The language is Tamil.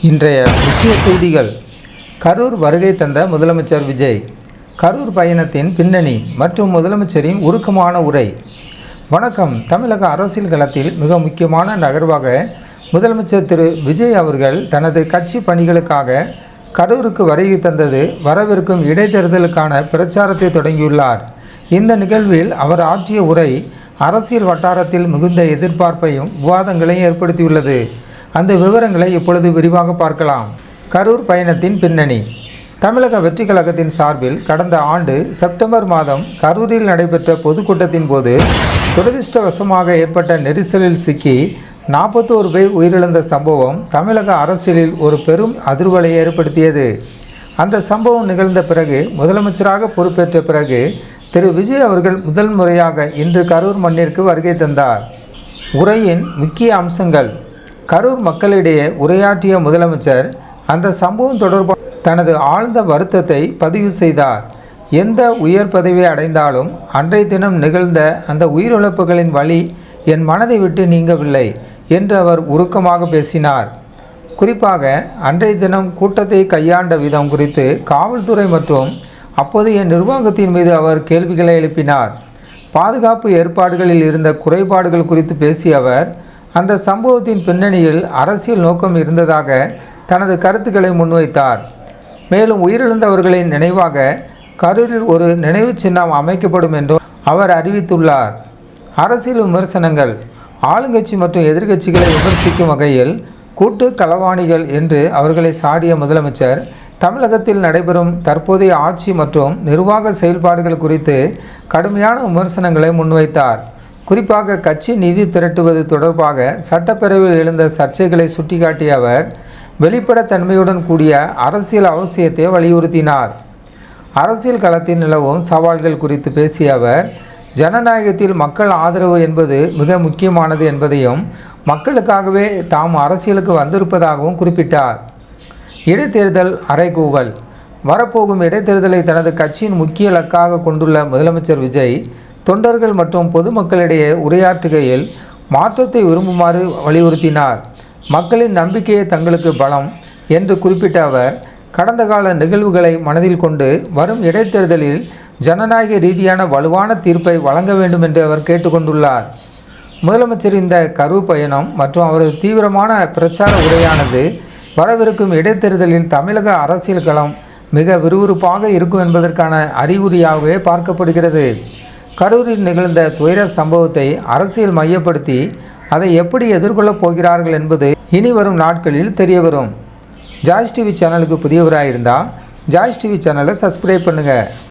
இன்றைய முக்கிய செய்திகள். கரூர் வருகை தந்த முதலமைச்சர் விஜய், கரூர் பயணத்தின் பின்னணி மற்றும் முதலமைச்சரின் உருக்கமான உரை. வணக்கம். தமிழக அரசியல் களத்தில் மிக முக்கியமான நகர்வாக முதலமைச்சர் திரு விஜய் அவர்கள் தனது கட்சி பணிகளுக்காக கரூருக்கு வருகை தந்தது வரவிருக்கும் இடைத்தேர்தலுக்கான பிரச்சாரத்தை தொடங்கியுள்ளார். இந்த நிகழ்வில் அவர் ஆற்றிய உரை அரசியல் வட்டாரத்தில் மிகுந்த எதிர்பார்ப்பையும் விவாதங்களையும் ஏற்படுத்தியுள்ளது. அந்த விவரங்களை இப்பொழுது விரிவாக பார்க்கலாம். கரூர் பயணத்தின் பின்னணி. தமிழக வெற்றி கழகத்தின் சார்பில் கடந்த ஆண்டு செப்டம்பர் மாதம் கரூரில் நடைபெற்ற பொதுக்கூட்டத்தின் போது துரதிர்ஷ்டவசமாக ஏற்பட்ட நெரிசலில் சிக்கி 41 பேர் உயிரிழந்த சம்பவம் தமிழக அரசியலில் ஒரு பெரும் அதிர்வலையை ஏற்படுத்தியது. அந்த சம்பவம் நிகழ்ந்த பிறகு முதலமைச்சராக பொறுப்பேற்ற பிறகு திரு விஜய் அவர்கள் முதல் முறையாக இன்று கரூர் மண்ணிற்கு வருகை தந்தார். உரையின் முக்கிய அம்சங்கள். கரூர் மக்களிடையே உரையாற்றிய முதலமைச்சர் அந்த சம்பவம் தொடர்பாக தனது ஆழ்ந்த வருத்தத்தை பதிவு செய்தார். எந்த உயர் பதவியை அடைந்தாலும் அன்றைய தினம் நிகழ்ந்த அந்த உயிரிழப்புகளின் வலி என் மனதை விட்டு நீங்கவில்லை என்று அவர் உருக்கமாக பேசினார். குறிப்பாக அன்றைய தினம் கூட்டத்தை கையாண்ட விதம் குறித்து காவல்துறை மற்றும் அப்போதைய நிர்வாகத்தின் மீது அவர் கேள்விகளை எழுப்பினார். பாதுகாப்பு ஏற்பாடுகளில் இருந்த குறைபாடுகள் குறித்து பேசிய அவர் அந்த சம்பவத்தின் பின்னணியில் அரசியல் நோக்கம் இருந்ததாக தனது கருத்துக்களை முன்வைத்தார். மேலும் உயிரிழந்தவர்களின் நினைவாக கரூரில் ஒரு நினைவு சின்னம் அமைக்கப்படும் என்றும் அவர் அறிவித்துள்ளார். அரசியல் விமர்சனங்கள். ஆளுங்கட்சி மற்றும் எதிர்க்கட்சிகளை விமர்சிக்கும் வகையில் கூட்டு களவாணிகள் என்று அவர்களை சாடிய முதலமைச்சர் தமிழகத்தில் நடைபெறும் தற்போதைய ஆட்சி மற்றும் நிர்வாக செயல்பாடுகள் குறித்து கடுமையான விமர்சனங்களை முன்வைத்தார். குறிப்பாக கட்சி நிதி திரட்டுவது தொடர்பாக சட்டப்பேரவையில் எழுந்த சர்ச்சைகளை சுட்டிக்காட்டிய அவர் வெளிப்படைத்தன்மையுடன் கூடிய அரசியல் அவசியத்தை வலியுறுத்தினார். அரசியல் களத்தில் நிலவும் சவால்கள் குறித்து பேசிய அவர் ஜனநாயகத்தில் மக்கள் ஆதரவு என்பது மிக முக்கியமானது என்பதையும் மக்களுக்காகவே தாம் அரசியலுக்கு வந்திருப்பதாகவும் குறிப்பிட்டார். இடைத்தேர்தல் அறைகூவல். வரப்போகும் இடைத்தேர்தலை தனது கட்சியின் முக்கிய இலக்காக கொண்டுள்ள முதலமைச்சர் விஜய் தொண்டர்கள் மற்றும் பொதுமக்களிடையே உரையாற்றுகையில் மாற்றத்தை விரும்புமாறு வலியுறுத்தினார். மக்களின் நம்பிக்கையே தங்களுக்கு பலம் என்று குறிப்பிட்ட அவர் கடந்த கால நிகழ்வுகளை மனதில் கொண்டு வரும் இடைத்தேர்தலில் ஜனநாயக ரீதியான வலுவான தீர்ப்பை வழங்க வேண்டும் என்று அவர் கேட்டுக்கொண்டுள்ளார். முதலமைச்சர் இந்த கரூர் பயணம் மற்றும் அவரது தீவிரமான பிரச்சார உரையானது வரவிருக்கும் இடைத்தேர்தலில் தமிழக அரசியல் களம் மிக விறுவிறுப்பாக இருக்கும் என்பதற்கான அறிகுறியாகவே பார்க்கப்படுகிறது. கரூரில் நிகழ்ந்த துயர சம்பவத்தை அரசியல் மையப்படுத்தி அதை எப்படி எதிர்கொள்ளப் போகிறார்கள் என்பது இனி வரும் நாட்களில் தெரியவரும். ஜாய்ஸ் டிவி சேனலுக்கு புதியவராக இருந்தால் ஜாய்ஸ் டிவி சேனலை சப்ஸ்கிரைப் பண்ணுங்கள்.